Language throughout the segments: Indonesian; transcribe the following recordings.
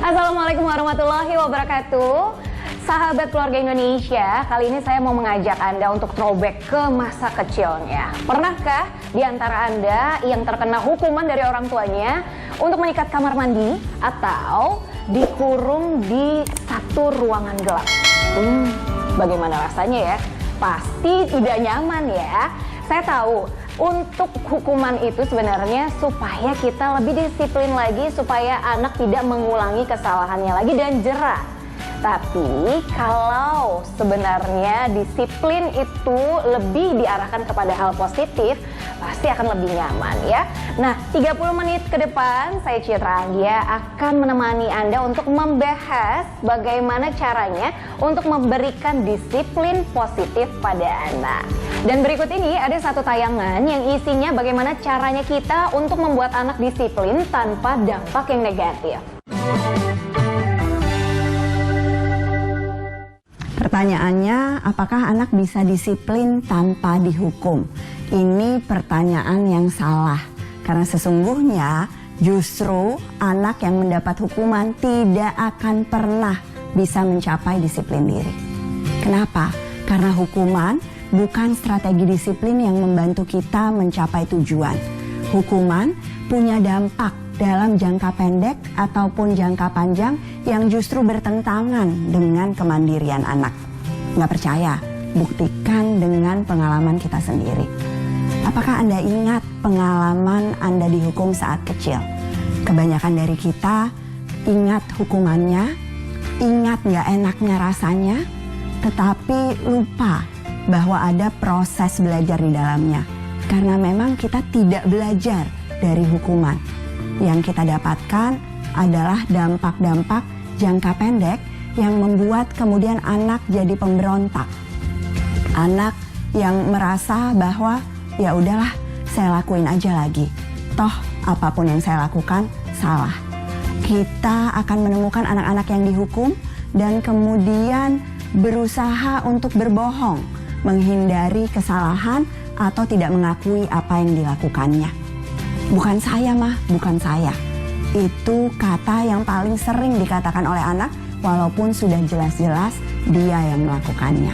Assalamualaikum warahmatullahi wabarakatuh. Sahabat keluarga Indonesia, kali ini saya mau mengajak Anda untuk throwback ke masa kecilnya. Pernahkah di antara Anda yang terkena hukuman dari orang tuanya untuk mengikat kamar mandi atau dikurung di satu ruangan gelap? Bagaimana rasanya ya? Pasti tidak nyaman ya. Saya tahu untuk hukuman itu sebenarnya supaya kita lebih disiplin lagi, supaya anak tidak mengulangi kesalahannya lagi dan jerah. Tapi kalau sebenarnya disiplin itu lebih diarahkan kepada hal positif, pasti akan lebih nyaman ya. Nah, 30 menit ke depan saya Citra Anggia akan menemani Anda untuk membahas bagaimana caranya untuk memberikan disiplin positif pada anak. Dan berikut ini ada satu tayangan yang isinya bagaimana caranya kita untuk membuat anak disiplin tanpa dampak yang negatif. Pertanyaannya, apakah anak bisa disiplin tanpa dihukum? Ini pertanyaan yang salah. Karena sesungguhnya justru anak yang mendapat hukuman tidak akan pernah bisa mencapai disiplin diri. Kenapa? Karena hukuman bukan strategi disiplin yang membantu kita mencapai tujuan. Hukuman punya dampak dalam jangka pendek ataupun jangka panjang yang justru bertentangan dengan kemandirian anak. Nggak percaya? Buktikan dengan pengalaman kita sendiri. Apakah Anda ingat pengalaman Anda dihukum saat kecil? Kebanyakan dari kita ingat hukumannya, ingat nggak enaknya rasanya, tetapi lupa bahwa ada proses belajar di dalamnya. Karena memang kita tidak belajar dari hukuman. Yang kita dapatkan adalah dampak-dampak jangka pendek yang membuat kemudian anak jadi pemberontak. Anak yang merasa bahwa ya udahlah, saya lakuin aja lagi. Toh apapun yang saya lakukan salah. Kita akan menemukan anak-anak yang dihukum dan kemudian berusaha untuk berbohong, menghindari kesalahan atau tidak mengakui apa yang dilakukannya. Bukan saya mah, bukan saya. Itu kata yang paling sering dikatakan oleh anak walaupun sudah jelas-jelas dia yang melakukannya.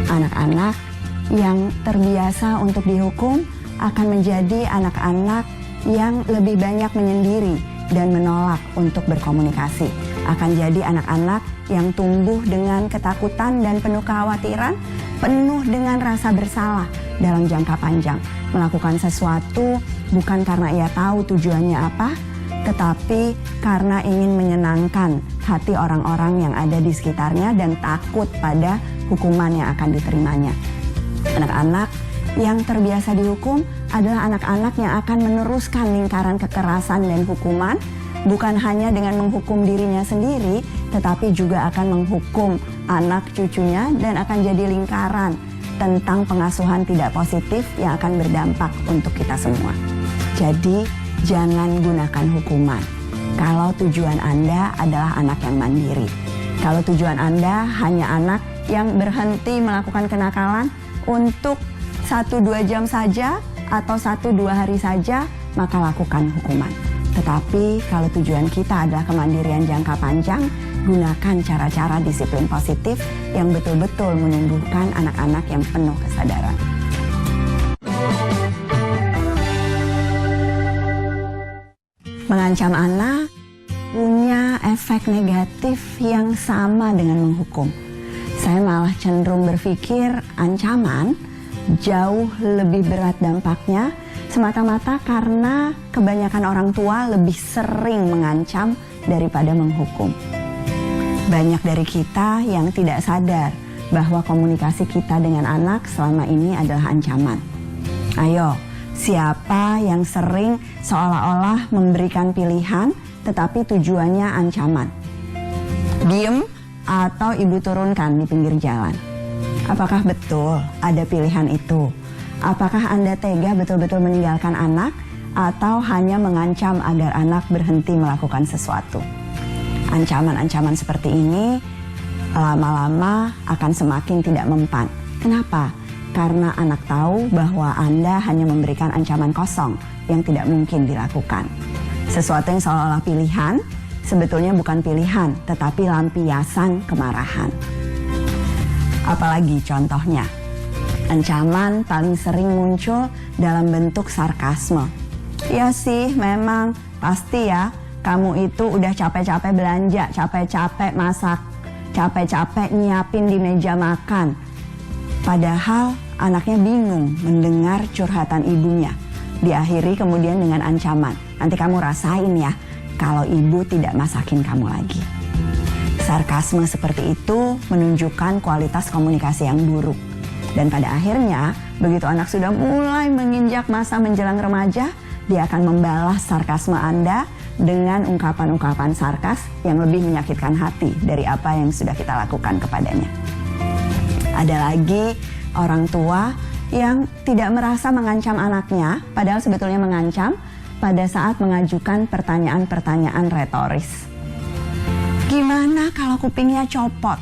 Anak-anak yang terbiasa untuk dihukum akan menjadi anak-anak yang lebih banyak menyendiri dan menolak untuk berkomunikasi. Akan jadi anak-anak yang tumbuh dengan ketakutan dan penuh kekhawatiran, penuh dengan rasa bersalah dalam jangka panjang. Melakukan sesuatu bukan karena ia tahu tujuannya apa, tetapi karena ingin menyenangkan hati orang-orang yang ada di sekitarnya dan takut pada hukuman yang akan diterimanya. Anak-anak yang terbiasa dihukum adalah anak-anak yang akan meneruskan lingkaran kekerasan dan hukuman, bukan hanya dengan menghukum dirinya sendiri, tetapi juga akan menghukum anak cucunya dan akan jadi lingkaran tentang pengasuhan tidak positif yang akan berdampak untuk kita semua. Jadi, jangan gunakan hukuman kalau tujuan Anda adalah anak yang mandiri. Kalau tujuan Anda hanya anak yang berhenti melakukan kenakalan untuk 1-2 jam saja atau 1-2 hari saja, maka lakukan hukuman. Tetapi kalau tujuan kita adalah kemandirian jangka panjang, gunakan cara-cara disiplin positif yang betul-betul menumbuhkan anak-anak yang penuh kesadaran. Mengancam anak punya efek negatif yang sama dengan menghukum. Saya malah cenderung berpikir ancaman jauh lebih berat dampaknya, semata-mata karena kebanyakan orang tua lebih sering mengancam daripada menghukum. Banyak dari kita yang tidak sadar bahwa komunikasi kita dengan anak selama ini adalah ancaman. Ayo, siapa yang sering seolah-olah memberikan pilihan tetapi tujuannya ancaman? Diem atau ibu turunkan di pinggir jalan? Apakah betul ada pilihan itu? Apakah Anda tega betul-betul meninggalkan anak atau hanya mengancam agar anak berhenti melakukan sesuatu? Ancaman-ancaman seperti ini lama-lama akan semakin tidak mempan. Kenapa? Karena anak tahu bahwa Anda hanya memberikan ancaman kosong yang tidak mungkin dilakukan. Sesuatu yang seolah-olah pilihan sebetulnya bukan pilihan, tetapi lampiasan kemarahan. Apalagi contohnya, ancaman paling sering muncul dalam bentuk sarkasme. Ya sih, memang pasti ya, kamu itu udah capek-capek belanja, capek-capek masak, capek-capek nyiapin di meja makan. Padahal anaknya bingung mendengar curhatan ibunya. Diakhiri kemudian dengan ancaman, nanti kamu rasain ya kalau ibu tidak masakin kamu lagi. Sarkasme seperti itu menunjukkan kualitas komunikasi yang buruk. Dan pada akhirnya, begitu anak sudah mulai menginjak masa menjelang remaja, dia akan membalas sarkasme Anda dengan ungkapan-ungkapan sarkas yang lebih menyakitkan hati dari apa yang sudah kita lakukan kepadanya. Ada lagi orang tua yang tidak merasa mengancam anaknya, padahal sebetulnya mengancam pada saat mengajukan pertanyaan-pertanyaan retoris. Gimana kalau kupingnya copot?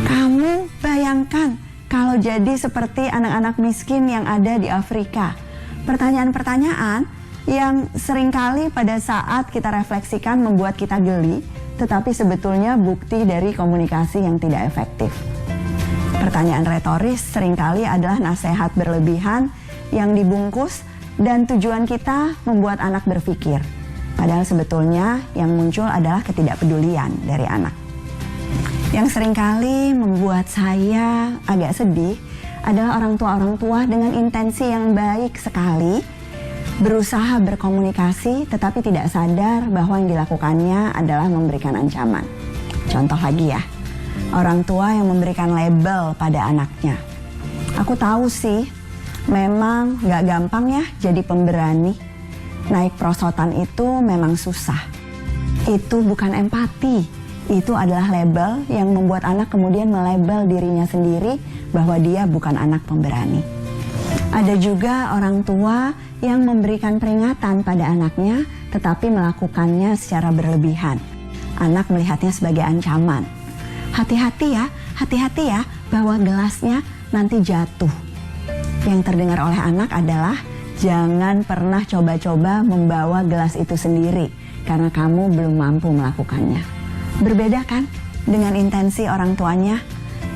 Kamu bayangkan kalau jadi seperti anak-anak miskin yang ada di Afrika. Pertanyaan-pertanyaan yang seringkali pada saat kita refleksikan membuat kita geli, tetapi sebetulnya bukti dari komunikasi yang tidak efektif. Pertanyaan retoris seringkali adalah nasihat berlebihan yang dibungkus dan tujuan kita membuat anak berpikir. Padahal sebetulnya yang muncul adalah ketidakpedulian dari anak. Yang seringkali membuat saya agak sedih adalah orang tua dengan intensi yang baik sekali berusaha berkomunikasi tetapi tidak sadar bahwa yang dilakukannya adalah memberikan ancaman. Contoh lagi ya, orang tua yang memberikan label pada anaknya. Aku tahu sih, memang gak gampang ya jadi pemberani. Naik prosotan itu memang susah. Itu bukan empati. Itu adalah label yang membuat anak kemudian melabel dirinya sendiri bahwa dia bukan anak pemberani. Ada juga orang tua yang memberikan peringatan pada anaknya tetapi melakukannya secara berlebihan. Anak melihatnya sebagai ancaman. Hati-hati ya bahwa gelasnya nanti jatuh. Yang terdengar oleh anak adalah jangan pernah coba-coba membawa gelas itu sendiri karena kamu belum mampu melakukannya. Berbeda kan dengan intensi orang tuanya?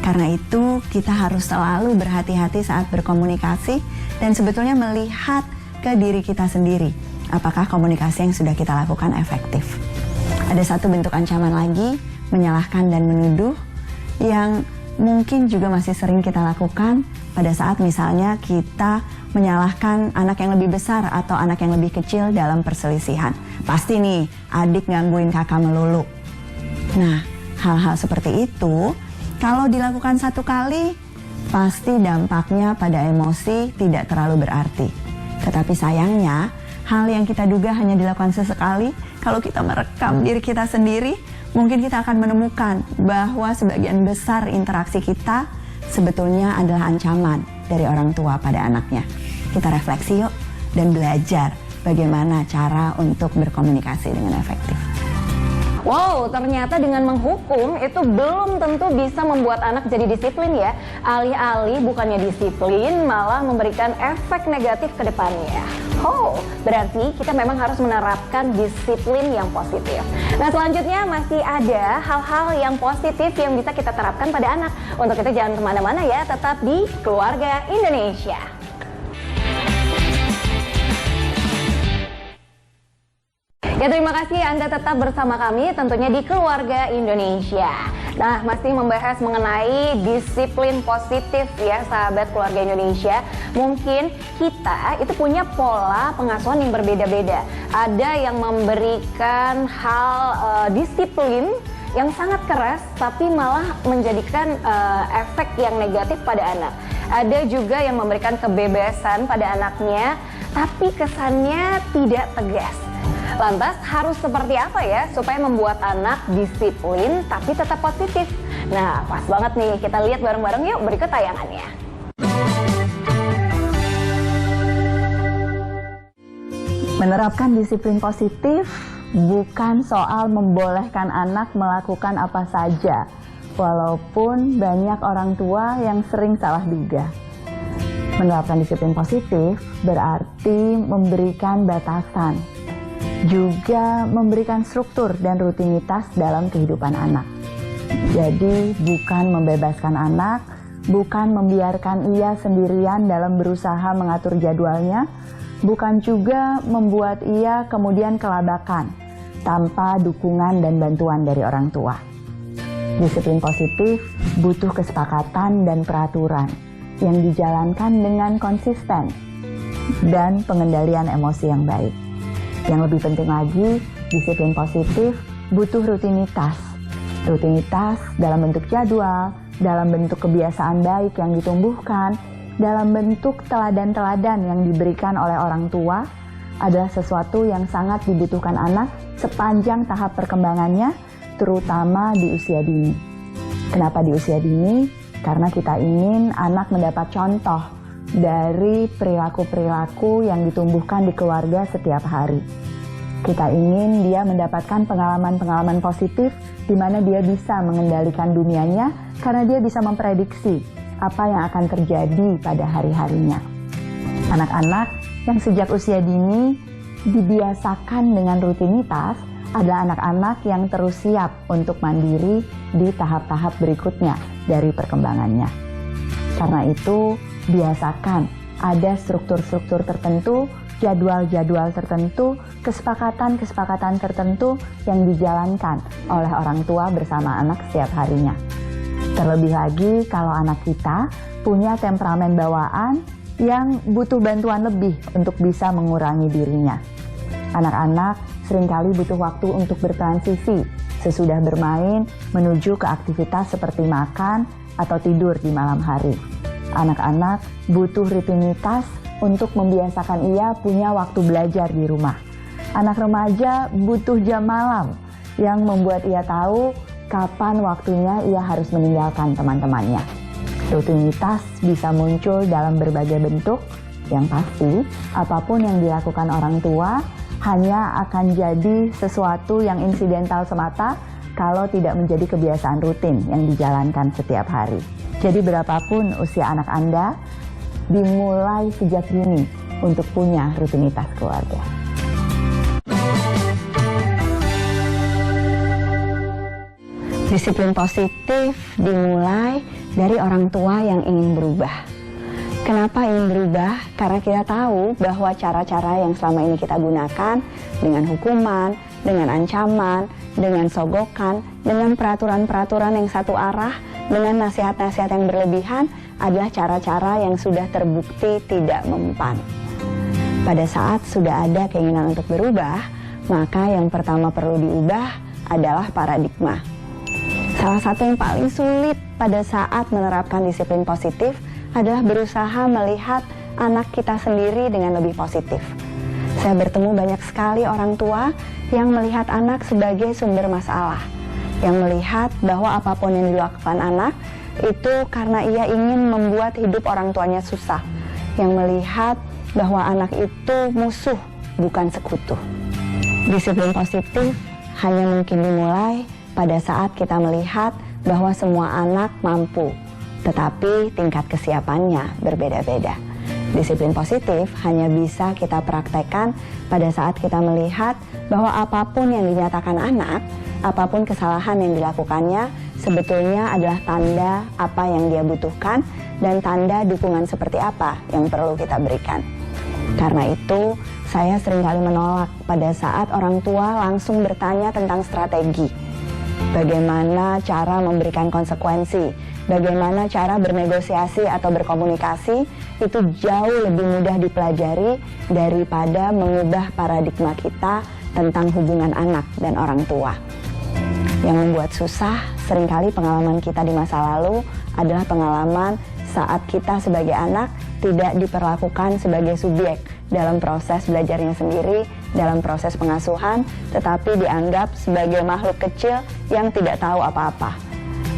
Karena itu kita harus selalu berhati-hati saat berkomunikasi dan sebetulnya melihat ke diri kita sendiri. Apakah komunikasi yang sudah kita lakukan efektif? Ada satu bentuk ancaman lagi, menyalahkan dan menuduh, yang mungkin juga masih sering kita lakukan pada saat misalnya kita menyalahkan anak yang lebih besar atau anak yang lebih kecil dalam perselisihan. Pasti nih, adik gangguin kakak melulu. Nah, hal-hal seperti itu kalau dilakukan satu kali, pasti dampaknya pada emosi tidak terlalu berarti. Tetapi sayangnya, hal yang kita duga hanya dilakukan sesekali, kalau kita merekam diri kita sendiri, mungkin kita akan menemukan bahwa sebagian besar interaksi kita sebetulnya adalah ancaman dari orang tua pada anaknya. Kita refleksi yuk dan belajar bagaimana cara untuk berkomunikasi dengan efektif. Wow, ternyata dengan menghukum itu belum tentu bisa membuat anak jadi disiplin ya. Alih-alih bukannya disiplin, malah memberikan efek negatif ke depannya. Oh, berarti kita memang harus menerapkan disiplin yang positif. Nah, selanjutnya masih ada hal-hal yang positif yang bisa kita terapkan pada anak. Untuk itu jangan kemana-mana ya, tetap di Keluarga Indonesia. Ya, terima kasih Anda tetap bersama kami tentunya di Keluarga Indonesia. Nah, masih membahas mengenai disiplin positif ya sahabat Keluarga Indonesia. Mungkin kita itu punya pola pengasuhan yang berbeda-beda. Ada yang memberikan hal disiplin yang sangat keras tapi malah menjadikan efek yang negatif pada anak. Ada juga yang memberikan kebebasan pada anaknya tapi kesannya tidak tegas. Lantas harus seperti apa ya supaya membuat anak disiplin tapi tetap positif? Nah, pas banget nih, kita lihat bareng-bareng yuk berikut tayangannya. Menerapkan disiplin positif bukan soal membolehkan anak melakukan apa saja, walaupun banyak orang tua yang sering salah duga. Menerapkan disiplin positif berarti memberikan batasan. juga memberikan struktur dan rutinitas dalam kehidupan anak. Jadi bukan membebaskan anak, bukan membiarkan ia sendirian dalam berusaha mengatur jadwalnya, bukan juga membuat ia kemudian kelabakan tanpa dukungan dan bantuan dari orang tua. Disiplin positif butuh kesepakatan dan peraturan yang dijalankan dengan konsisten dan pengendalian emosi yang baik. Yang lebih penting lagi, disiplin positif butuh rutinitas. Rutinitas dalam bentuk jadwal, dalam bentuk kebiasaan baik yang ditumbuhkan, dalam bentuk teladan-teladan yang diberikan oleh orang tua adalah sesuatu yang sangat dibutuhkan anak sepanjang tahap perkembangannya, terutama di usia dini. Kenapa di usia dini? Karena kita ingin anak mendapat contoh dari perilaku-perilaku yang ditumbuhkan di keluarga setiap hari. Kita ingin dia mendapatkan pengalaman-pengalaman positif di mana dia bisa mengendalikan dunianya karena dia bisa memprediksi apa yang akan terjadi pada hari-harinya. Anak-anak yang sejak usia dini dibiasakan dengan rutinitas adalah anak-anak yang terus siap untuk mandiri di tahap-tahap berikutnya dari perkembangannya. Karena itu, biasakan ada struktur-struktur tertentu, jadwal-jadwal tertentu, kesepakatan-kesepakatan tertentu yang dijalankan oleh orang tua bersama anak setiap harinya. Terlebih lagi kalau anak kita punya temperamen bawaan yang butuh bantuan lebih untuk bisa mengurangi dirinya. Anak-anak seringkali butuh waktu untuk bertransisi sesudah bermain menuju ke aktivitas seperti makan atau tidur di malam hari. Anak-anak butuh rutinitas untuk membiasakan ia punya waktu belajar di rumah. Anak remaja butuh jam malam yang membuat ia tahu kapan waktunya ia harus meninggalkan teman-temannya. Rutinitas bisa muncul dalam berbagai bentuk, yang pasti apapun yang dilakukan orang tua hanya akan jadi sesuatu yang insidental semata kalau tidak menjadi kebiasaan rutin yang dijalankan setiap hari. Jadi berapapun usia anak Anda, dimulai sejak dini untuk punya rutinitas keluarga. Disiplin positif dimulai dari orang tua yang ingin berubah. Kenapa ingin berubah? Karena kita tahu bahwa cara-cara yang selama ini kita gunakan dengan hukuman, dengan ancaman, dengan sogokan, dengan peraturan-peraturan yang satu arah, dengan nasihat-nasihat yang berlebihan adalah cara-cara yang sudah terbukti tidak mempan. Pada saat sudah ada keinginan untuk berubah, maka yang pertama perlu diubah adalah paradigma. Salah satu yang paling sulit pada saat menerapkan disiplin positif adalah berusaha melihat anak kita sendiri dengan lebih positif. Saya bertemu banyak sekali orang tua yang melihat anak sebagai sumber masalah, yang melihat bahwa apapun yang dilakukan anak itu karena ia ingin membuat hidup orang tuanya susah, yang melihat bahwa anak itu musuh bukan sekutu. Disiplin positif hanya mungkin dimulai pada saat kita melihat bahwa semua anak mampu, tetapi tingkat kesiapannya berbeda-beda. Disiplin positif hanya bisa kita praktekkan pada saat kita melihat bahwa apapun yang dinyatakan anak, apapun kesalahan yang dilakukannya, sebetulnya adalah tanda apa yang dia butuhkan dan tanda dukungan seperti apa yang perlu kita berikan. Karena itu, saya seringkali menolak pada saat orang tua langsung bertanya tentang strategi. Bagaimana cara memberikan konsekuensi, bagaimana cara bernegosiasi atau berkomunikasi, itu jauh lebih mudah dipelajari daripada mengubah paradigma kita tentang hubungan anak dan orang tua. Yang membuat susah, seringkali pengalaman kita di masa lalu adalah pengalaman saat kita sebagai anak tidak diperlakukan sebagai subjek dalam proses belajarnya sendiri, dalam proses pengasuhan, tetapi dianggap sebagai makhluk kecil yang tidak tahu apa-apa.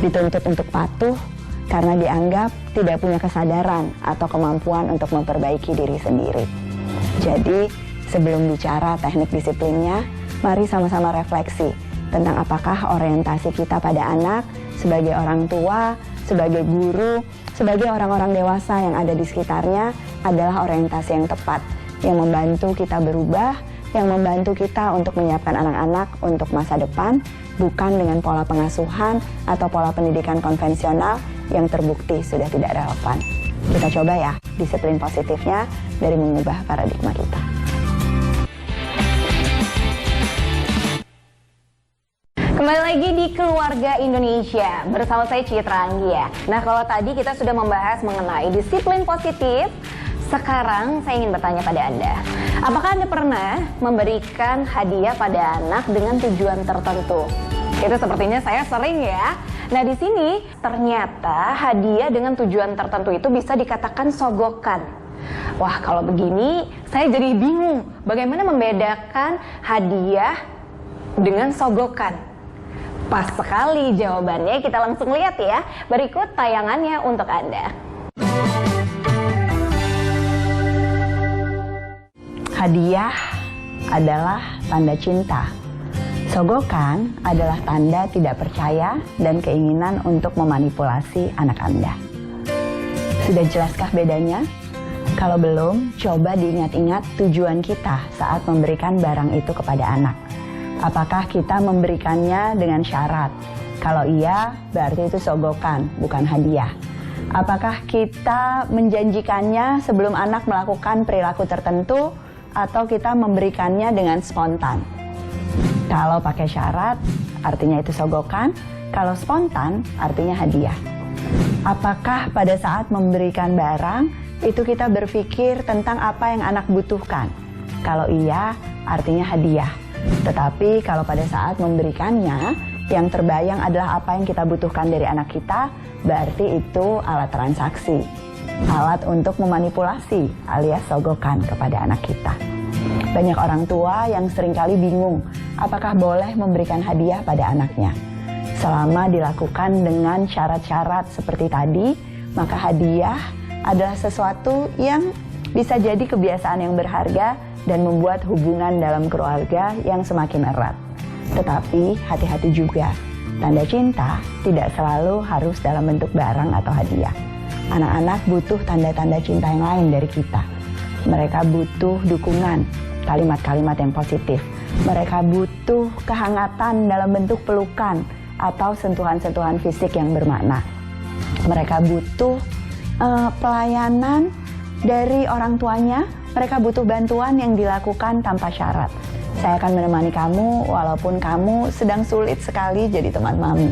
Dituntut untuk patuh karena dianggap tidak punya kesadaran atau kemampuan untuk memperbaiki diri sendiri. Jadi, sebelum bicara teknik disiplinnya, mari sama-sama refleksi tentang apakah orientasi kita pada anak sebagai orang tua, sebagai guru, sebagai orang-orang dewasa yang ada di sekitarnya adalah orientasi yang tepat, yang membantu kita berubah yang membantu kita untuk menyiapkan anak-anak untuk masa depan, bukan dengan pola pengasuhan atau pola pendidikan konvensional yang terbukti sudah tidak relevan. Kita coba ya disiplin positifnya dari mengubah paradigma kita. Kembali lagi di Keluarga Indonesia bersama saya Citra Anggia. Nah, kalau tadi kita sudah membahas mengenai disiplin positif, sekarang saya ingin bertanya pada Anda. Apakah Anda pernah memberikan hadiah pada anak dengan tujuan tertentu? Itu sepertinya saya sering ya. Nah, di sini ternyata hadiah dengan tujuan tertentu itu bisa dikatakan sogokan. Wah, kalau begini saya jadi bingung bagaimana membedakan hadiah dengan sogokan. Pas sekali jawabannya, kita langsung lihat ya. Berikut tayangannya untuk Anda. Hadiah adalah tanda cinta. Sogokan adalah tanda tidak percaya dan keinginan untuk memanipulasi anak Anda. Sudah jelaskah bedanya? Kalau belum, coba diingat-ingat tujuan kita saat memberikan barang itu kepada anak. Apakah kita memberikannya dengan syarat? Kalau iya, berarti itu sogokan, bukan hadiah. Apakah kita menjanjikannya sebelum anak melakukan perilaku tertentu, atau kita memberikannya dengan spontan? Kalau pakai syarat, artinya itu sogokan. Kalau spontan, artinya hadiah. Apakah pada saat memberikan barang, itu kita berpikir tentang apa yang anak butuhkan? Kalau iya, artinya hadiah. Tetapi kalau pada saat memberikannya, yang terbayang adalah apa yang kita butuhkan dari anak kita, berarti itu alat transaksi. Alat untuk memanipulasi alias sogokan kepada anak kita. Banyak orang tua yang seringkali bingung, apakah boleh memberikan hadiah pada anaknya. Selama dilakukan dengan syarat-syarat seperti tadi, maka hadiah adalah sesuatu yang bisa jadi kebiasaan yang berharga dan membuat hubungan dalam keluarga yang semakin erat. Tetapi hati-hati juga, tanda cinta tidak selalu harus dalam bentuk barang atau hadiah. Anak-anak butuh tanda-tanda cinta yang lain dari kita. Mereka butuh dukungan, kalimat-kalimat yang positif. Mereka butuh kehangatan dalam bentuk pelukan atau sentuhan-sentuhan fisik yang bermakna. Mereka butuh pelayanan dari orang tuanya. Mereka butuh bantuan yang dilakukan tanpa syarat. Saya akan menemani kamu walaupun kamu sedang sulit sekali jadi teman mami.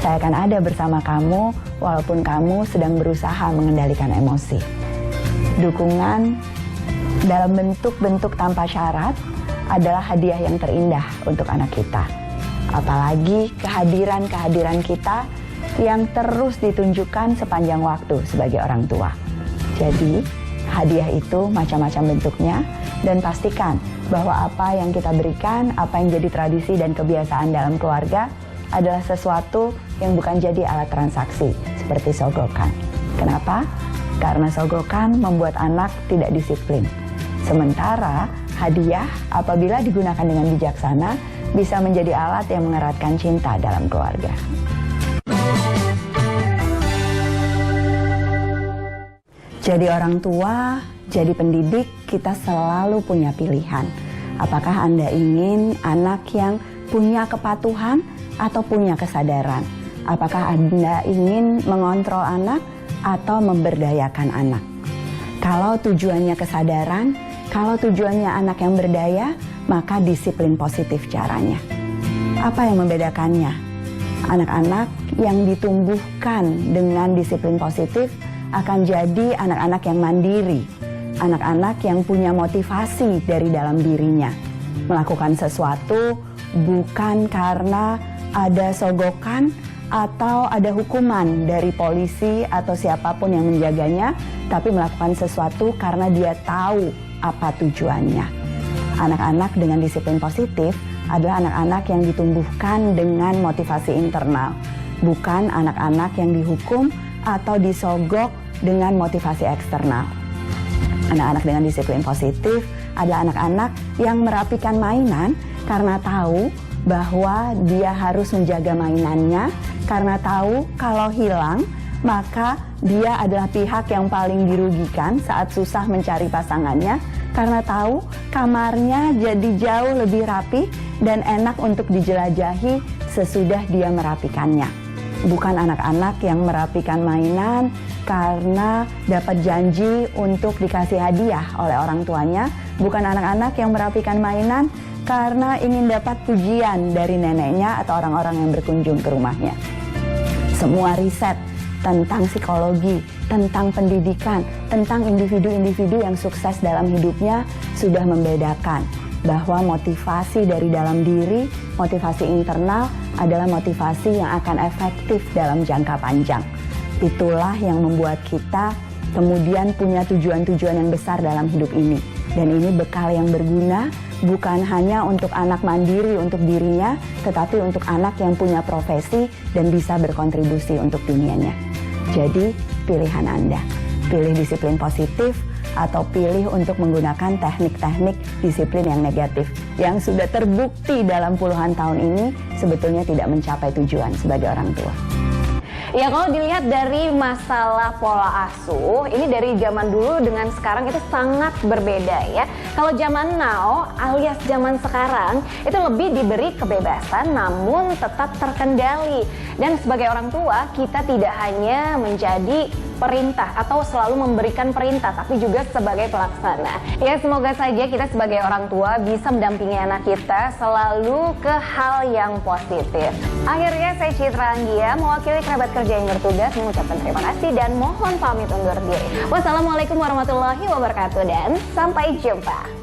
Saya akan ada bersama kamu walaupun kamu sedang berusaha mengendalikan emosi. Dukungan dalam bentuk-bentuk tanpa syarat adalah hadiah yang terindah untuk anak kita. Apalagi kehadiran-kehadiran kita yang terus ditunjukkan sepanjang waktu sebagai orang tua. Jadi, hadiah itu macam-macam bentuknya, dan pastikan bahwa apa yang kita berikan, apa yang jadi tradisi dan kebiasaan dalam keluarga adalah sesuatu yang bukan jadi alat transaksi seperti sogokan. Kenapa? Karena sogokan membuat anak tidak disiplin. Sementara hadiah apabila digunakan dengan bijaksana bisa menjadi alat yang mengeratkan cinta dalam keluarga. Jadi orang tua, jadi pendidik, kita selalu punya pilihan. Apakah Anda ingin anak yang punya kepatuhan atau punya kesadaran? Apakah Anda ingin mengontrol anak atau memberdayakan anak? Kalau tujuannya kesadaran, kalau tujuannya anak yang berdaya, maka disiplin positif caranya. Apa yang membedakannya? Anak-anak yang ditumbuhkan dengan disiplin positif akan jadi anak-anak yang mandiri, anak-anak yang punya motivasi dari dalam dirinya, melakukan sesuatu bukan karena ada sogokan atau ada hukuman dari polisi atau siapapun yang menjaganya, tapi melakukan sesuatu karena dia tahu apa tujuannya. Anak-anak dengan disiplin positif adalah anak-anak yang ditumbuhkan dengan motivasi internal, bukan anak-anak yang dihukum atau disogok dengan motivasi eksternal. Anak-anak dengan disiplin positif adalah anak-anak yang merapikan mainan karena tahu bahwa dia harus menjaga mainannya, karena tahu kalau hilang maka dia adalah pihak yang paling dirugikan saat susah mencari pasangannya, karena tahu kamarnya jadi jauh lebih rapi dan enak untuk dijelajahi sesudah dia merapikannya. Bukan anak-anak yang merapikan mainan karena dapat janji untuk dikasih hadiah oleh orang tuanya. Bukan anak-anak yang merapikan mainan karena ingin dapat pujian dari neneknya atau orang-orang yang berkunjung ke rumahnya. Semua riset tentang psikologi, tentang pendidikan, tentang individu-individu yang sukses dalam hidupnya sudah membedakan bahwa motivasi dari dalam diri, motivasi internal adalah motivasi yang akan efektif dalam jangka panjang. Itulah yang membuat kita kemudian punya tujuan-tujuan yang besar dalam hidup ini. Dan ini bekal yang berguna bukan hanya untuk anak mandiri untuk dirinya, tetapi untuk anak yang punya profesi dan bisa berkontribusi untuk dunianya. Jadi pilihan Anda, pilih disiplin positif atau pilih untuk menggunakan teknik-teknik disiplin yang negatif yang sudah terbukti dalam puluhan tahun ini sebetulnya tidak mencapai tujuan sebagai orang tua. Ya, kalau dilihat dari masalah pola asuh, ini dari zaman dulu dengan sekarang itu sangat berbeda ya. Kalau zaman now alias zaman sekarang itu lebih diberi kebebasan namun tetap terkendali. Dan sebagai orang tua kita tidak hanya menjadi perintah atau selalu memberikan perintah, tapi juga sebagai pelaksana. Ya, semoga saja kita sebagai orang tua bisa mendampingi anak kita selalu ke hal yang positif. Akhirnya saya Citra Anggia mewakili kerabat kerja yang bertugas mengucapkan terima kasih dan mohon pamit undur diri. Wassalamualaikum warahmatullahi wabarakatuh dan sampai jumpa.